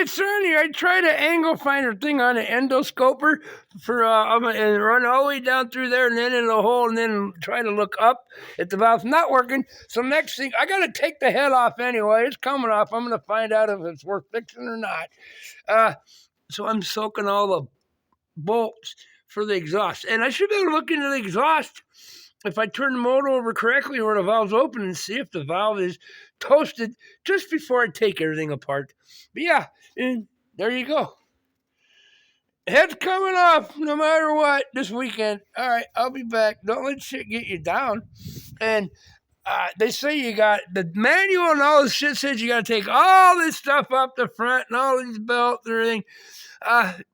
it's funny. I tried an angle finder thing on an endoscoper for and run all the way down through there and then in the hole and then try to look up at the valve. Not working. So next thing, I got to take the head off anyway. It's coming off. I'm going to find out if it's worth fixing or not. So I'm soaking all the bolts for the exhaust. And I should be able to look into the exhaust if I turn the motor over correctly or the valve's open and see if the valve is toasted just before I take everything apart. But yeah, and there you go. Head's coming off no matter what this weekend. All right, I'll be back. Don't let shit get you down. And they say you got the manual and all this shit says you got to take all this stuff up the front and all these belts and everything.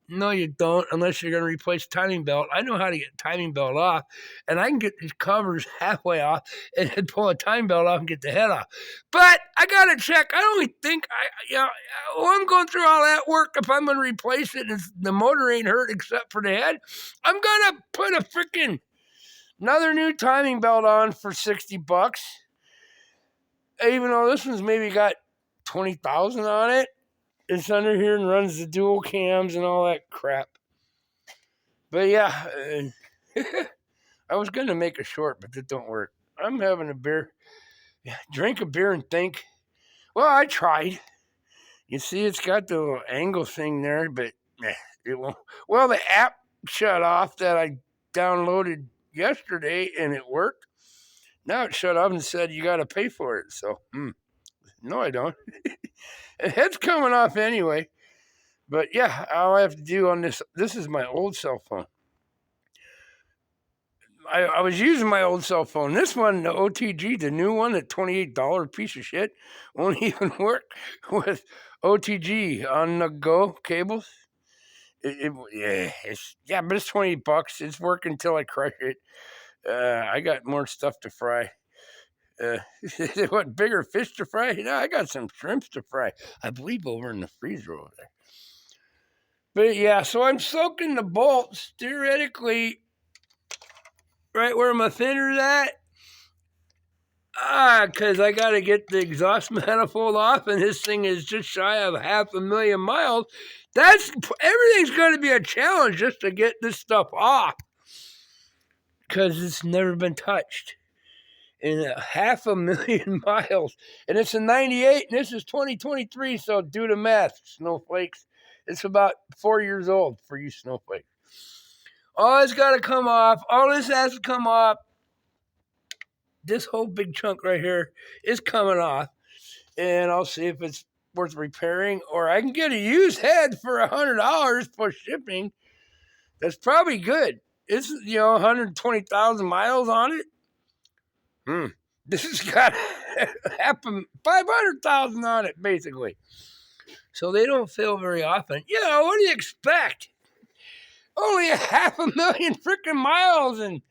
No, you don't, unless you're going to replace timing belt. I know how to get timing belt off, and I can get these covers halfway off and then pull a timing belt off and get the head off. But I got to check. I only think I'm going through all that work. If I'm going to replace it and the motor ain't hurt except for the head, I'm going to put a freaking another new timing belt on for $60. Even though this one's maybe got 20,000 on it. It's under here and runs the dual cams and all that crap. But yeah, I was going to make a short, but that don't work. I'm having a beer. Drink a beer and think. Well, I tried. You see, it's got the little angle thing there, but it won't. Well, the app shut off that I downloaded yesterday, and it worked. Now it shut off and said you got to pay for it. So, no, I don't. The head's coming off anyway. But yeah, all I have to do on this is my old cell phone. I was using my old cell phone. This one, the OTG, the new one, the $28 piece of shit, won't even work with OTG on the go cables. But it's $20. It's working until I crush it. I got more stuff to fry. What, bigger fish to fry? No, I got some shrimps to fry. I believe over in the freezer over there. But yeah, so I'm soaking the bolts theoretically right where my thinner's at. Because I got to get the exhaust manifold off, and this thing is just shy of 500,000 miles. Everything's going to be a challenge just to get this stuff off. Because it's never been touched. In 500,000 miles. And it's a 98, and this is 2023, so do the math, snowflakes. It's about 4 years old for you snowflakes. All this got to come off. All this has to come off. This whole big chunk right here is coming off. And I'll see if it's worth repairing, or I can get a used head for $100 plus shipping. That's probably good. It's, 120,000 miles on it. This has got 500,000 on it, basically. So they don't fail very often. What do you expect? Only 500,000 freaking miles, and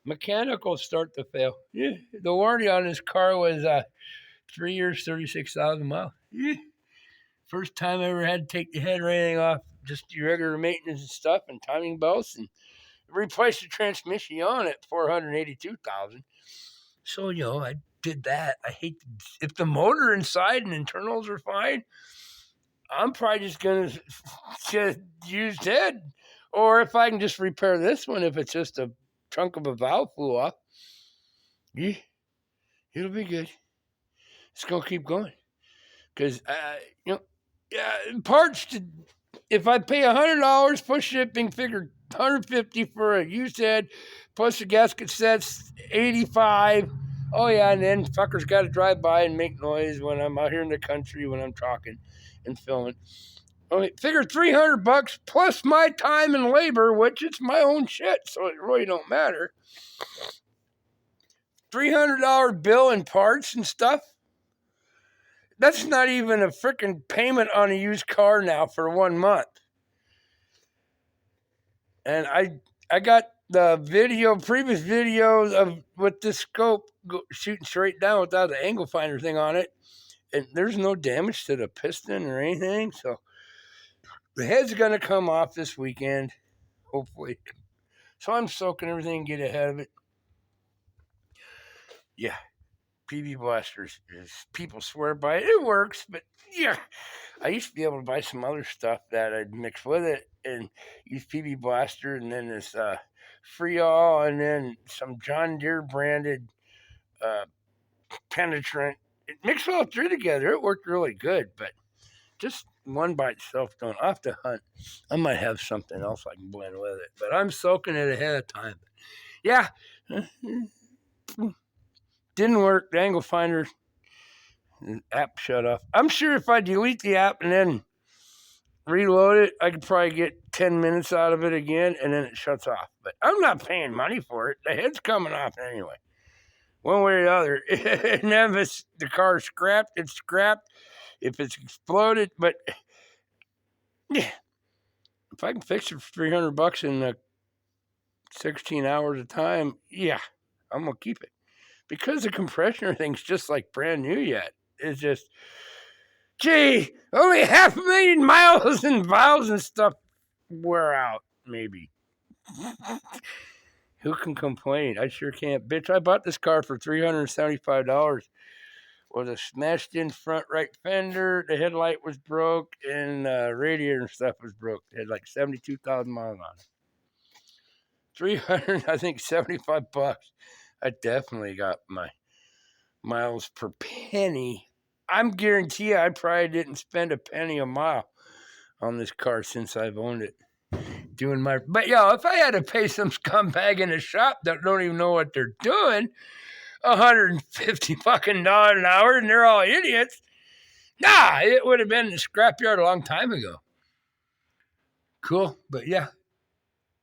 mechanicals start to fail. Yeah, the warranty on this car was 3 years, 36,000 miles. Yeah. First time I ever had to take the head or anything off, just your regular maintenance and stuff, and timing belts, and replace the transmission on it, 482,000. So, I did that. I hate if the motor inside and internals are fine, I'm probably just going to use head. Or if I can just repair this one, if it's just a chunk of a valve flew off, it'll be good. It's going to keep going. Because, parts, if I pay $100 plus shipping, figure $150 for a used head, plus the gasket sets, $85. Oh yeah, and then fuckers got to drive by and make noise when I'm out here in the country when I'm talking and filming. Okay, figure $300 plus my time and labor, which it's my own shit, so it really don't matter. $300 bill in parts and stuff. That's not even a freaking payment on a used car now for 1 month. And I got the previous videos of with this scope shooting straight down without the angle finder thing on it. And there's no damage to the piston or anything. So the head's going to come off this weekend, hopefully. So I'm soaking everything and get ahead of it. Yeah. PB Blasters. People swear by it. It works, but yeah. I used to be able to buy some other stuff that I'd mix with it and use PB Blaster and then this Freol and then some John Deere branded uh, penetrant. It mixed all three together. It worked really good, but just one by itself don't. I'll have to hunt. I might have something else I can blend with it, but I'm soaking it ahead of time. Yeah, didn't work. The angle finder app shut off. I'm sure if I delete the app and then reload it, I could probably get 10 minutes out of it again, and then it shuts off. But I'm not paying money for it. The head's coming off anyway. One way or the other. And if the car's scrapped, it's scrapped. If it's exploded, but yeah, if I can fix it for $300 in 16 hours of time, yeah, I'm going to keep it. Because the compression thing's just like brand new yet. It's just, gee, only 500,000 miles and valves and stuff wear out, maybe. Who can complain? I sure can't. Bitch, I bought this car for $375 with a smashed in front right fender. The headlight was broke and the radiator and stuff was broke. It had like 72,000 miles on it. 300, I think $75. I definitely got my miles per penny. I'm guarantee I probably didn't spend a penny a mile on this car since I've owned it. But if I had to pay some scumbag in a shop that don't even know what they're doing, $150 fucking an hour, and they're all idiots. Nah, it would have been in the scrapyard a long time ago. Cool, but yeah,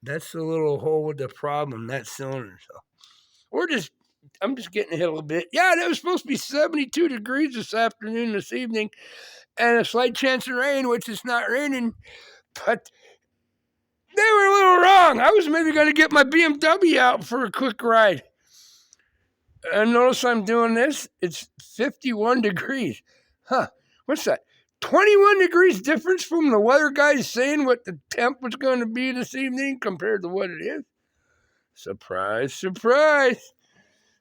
that's the little hole with the problem, that cylinder. So I'm just getting ahead a little bit. Yeah, it was supposed to be 72 degrees this afternoon, this evening, and a slight chance of rain, which is not raining, but they were a little wrong. I was maybe going to get my BMW out for a quick ride. And notice I'm doing this. It's 51 degrees. Huh. What's that? 21 degrees difference from the weather guys saying what the temp was going to be this evening compared to what it is. Surprise, surprise.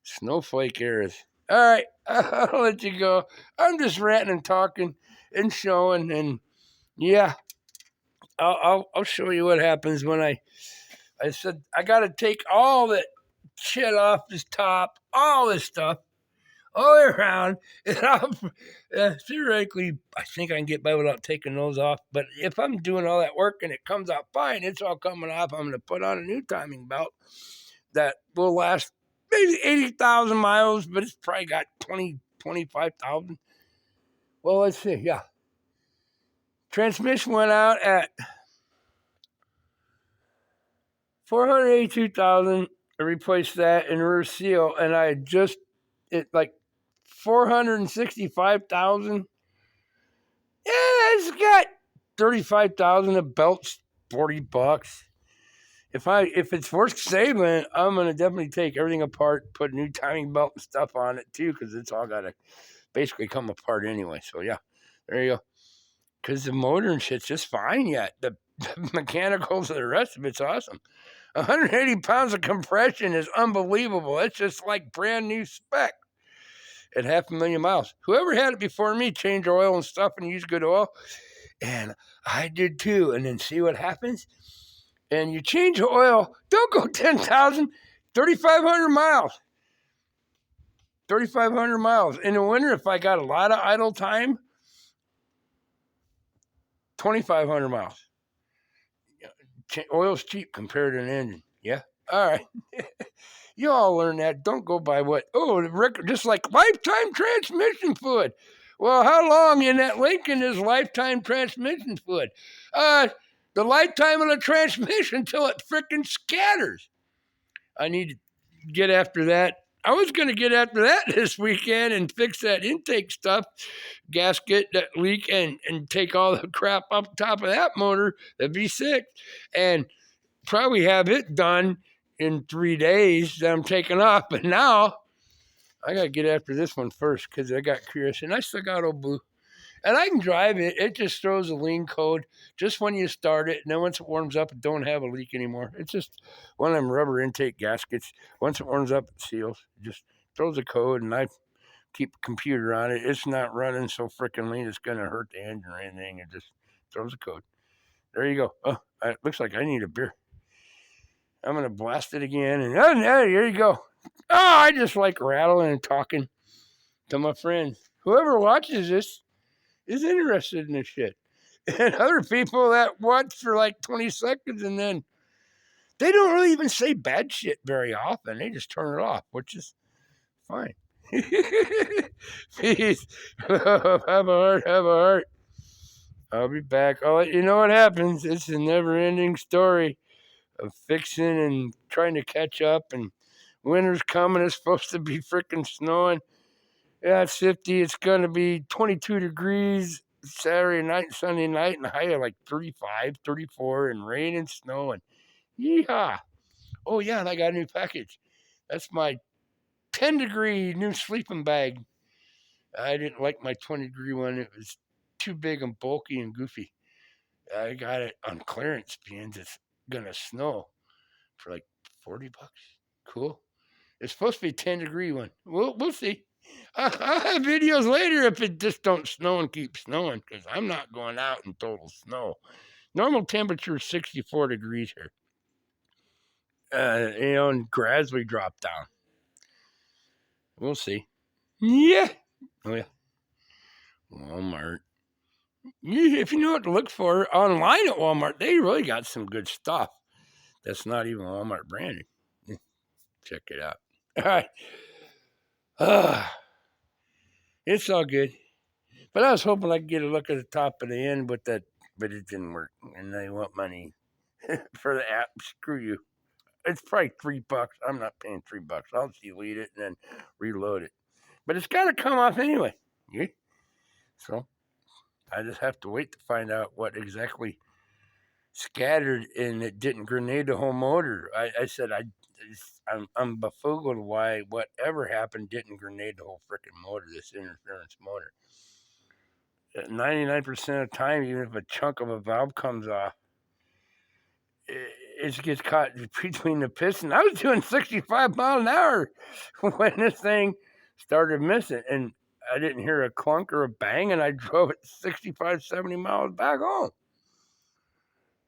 Snowflake eras. All right, I'll let you go. I'm just ranting and talking and showing, and yeah, I'll show you what happens when I said I got to take all that shit off this top, all this stuff, all the way around. And theoretically, I think I can get by without taking those off. But if I'm doing all that work and it comes out fine, it's all coming off. I'm going to put on a new timing belt that will last maybe 80,000 miles, but it's probably got 25,000. Well, let's see. Yeah. Transmission went out at 482,000. I replaced that in rear seal, and I just like 465,000. Yeah, it's got 35,000. A belt's $40. If it's worth saving, I'm gonna definitely take everything apart, put a new timing belt and stuff on it too, because it's all gotta basically come apart anyway. So yeah, there you go. Because the motor and shit's just fine yet. The mechanicals and the rest of it's awesome. 180 pounds of compression is unbelievable. It's just like brand new spec at 500,000 miles. Whoever had it before me changed oil and stuff and used good oil, and I did too. And then see what happens. And you change the oil, don't go 10,000, 3,500 miles. 3,500 miles. In the winter, if I got a lot of idle time, 2,500 miles. Oil's cheap compared to an engine. Yeah? All right. You all learn that. Don't go by just like lifetime transmission fluid. Well, how long in that Lincoln is lifetime transmission fluid? The lifetime of the transmission until it frickin' scatters. I need to get after that. I was going to get after that this weekend and fix that intake stuff, gasket, that leak, and take all the crap up top of that motor, the V6, and probably have it done in 3 days that I'm taking off. But now I got to get after this one first because I got curious, and I still got old Blue. And I can drive it. It just throws a lean code just when you start it. And then once it warms up, it don't have a leak anymore. It's just one of them rubber intake gaskets. Once it warms up, it seals. It just throws a code. And I keep a computer on it. It's not running so freaking late it's going to hurt the engine or anything. It just throws a code. There you go. Oh, it looks like I need a beer. I'm going to blast it again. And there you go. Oh, I just like rattling and talking to my friends. Whoever watches this is interested in this shit. And other people that watch for like 20 seconds and then they don't really even say bad shit very often. They just turn it off, which is fine. Peace. Have a heart. Have a heart. I'll be back. I'll let you know what happens. It's a never-ending story of fixing and trying to catch up. And winter's coming. It's supposed to be freaking snowing. Yeah, it's 50. It's going to be 22 degrees Saturday night, Sunday night, and a high of like 35, 34, and rain and snow. And yeehaw. Oh, yeah, and I got a new package. That's my 10-degree new sleeping bag. I didn't like my 20-degree one. It was too big and bulky and goofy. I got it on clearance being it's going to snow for like $40. Cool. It's supposed to be a 10-degree one. We'll see. I'll have videos later if it just don't snow and keep snowing because I'm not going out in total snow. Normal temperature is 64 degrees here. And gradually drop down. We'll see. Yeah. Oh, yeah. Walmart. If you know what to look for online at Walmart, they really got some good stuff. That's not even Walmart branded. Check it out. All right. It's all good. But I was hoping I could get a look at the top of the end with that, but it didn't work. And they want money for the app. Screw you. It's probably $3. I'm not paying $3. I'll delete it and then reload it. But it's got to come off anyway. Yeah. So I just have to wait to find out what exactly scattered and it didn't grenade the whole motor. I said I'm befuddled why whatever happened didn't grenade the whole freaking motor, this interference motor. 99% of the time, even if a chunk of a valve comes off, it gets caught between the piston. I was doing 65 miles an hour when this thing started missing, and I didn't hear a clunk or a bang, and I drove it 65, 70 miles back home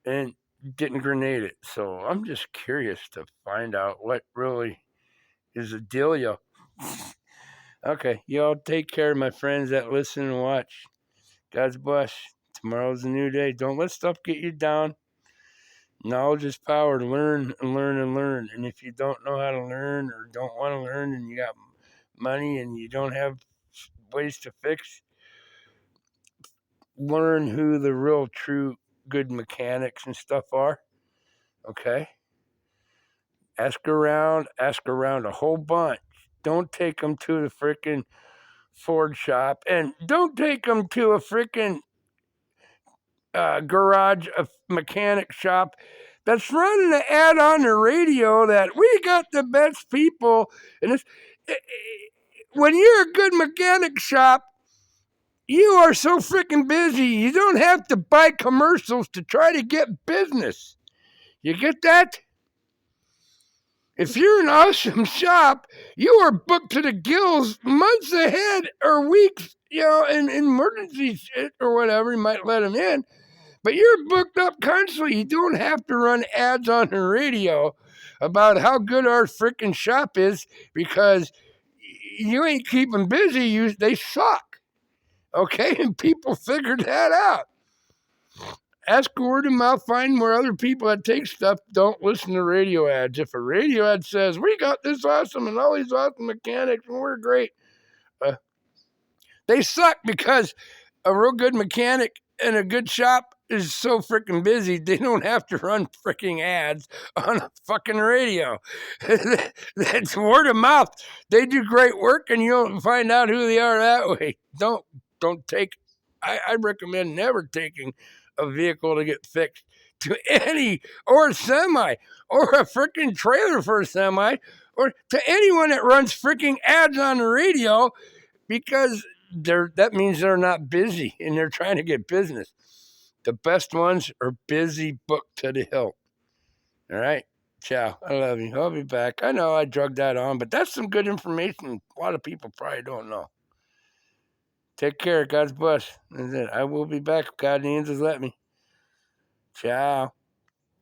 and didn't grenade it. So I'm just curious to find out what really is the dealio. Okay, y'all take care, my friends that listen and watch. God's bless. Tomorrow's a new day. Don't let stuff get you down. Knowledge is power. Learn and learn and learn. And if you don't know how to learn or don't want to learn and you got money and you don't have ways to fix, learn who the real, true, good mechanics and stuff are. Okay? Ask around a whole bunch. Don't take them to the freaking Ford shop and don't take them to a freaking garage, a mechanic shop that's running an ad on the radio that we got the best people. And it's, when you're a good mechanic shop, you are so freaking busy. You don't have to buy commercials to try to get business. You get that? If you're an awesome shop, you are booked to the gills months ahead or weeks, in emergencies or whatever, you might let them in. But you're booked up constantly. You don't have to run ads on the radio about how good our freaking shop is because you ain't keeping busy. They suck. Okay? And people figured that out. Ask word of mouth, find where other people that take stuff don't listen to radio ads. If a radio ad says, we got this awesome and all these awesome mechanics and we're great, they suck because a real good mechanic in a good shop is so freaking busy, they don't have to run freaking ads on a fucking radio. That's word of mouth. They do great work and you'll find out who they are that way. Don't take, I recommend never taking a vehicle to get fixed to any, or a semi, or a freaking trailer for a semi, or to anyone that runs freaking ads on the radio because that means they're not busy and they're trying to get business. The best ones are busy, booked to the hilt. All right? Ciao. I love you. I'll be back. I know I drug that on, but that's some good information a lot of people probably don't know. Take care. God's bless. That's it. I will be back if God and the angels let me. Ciao.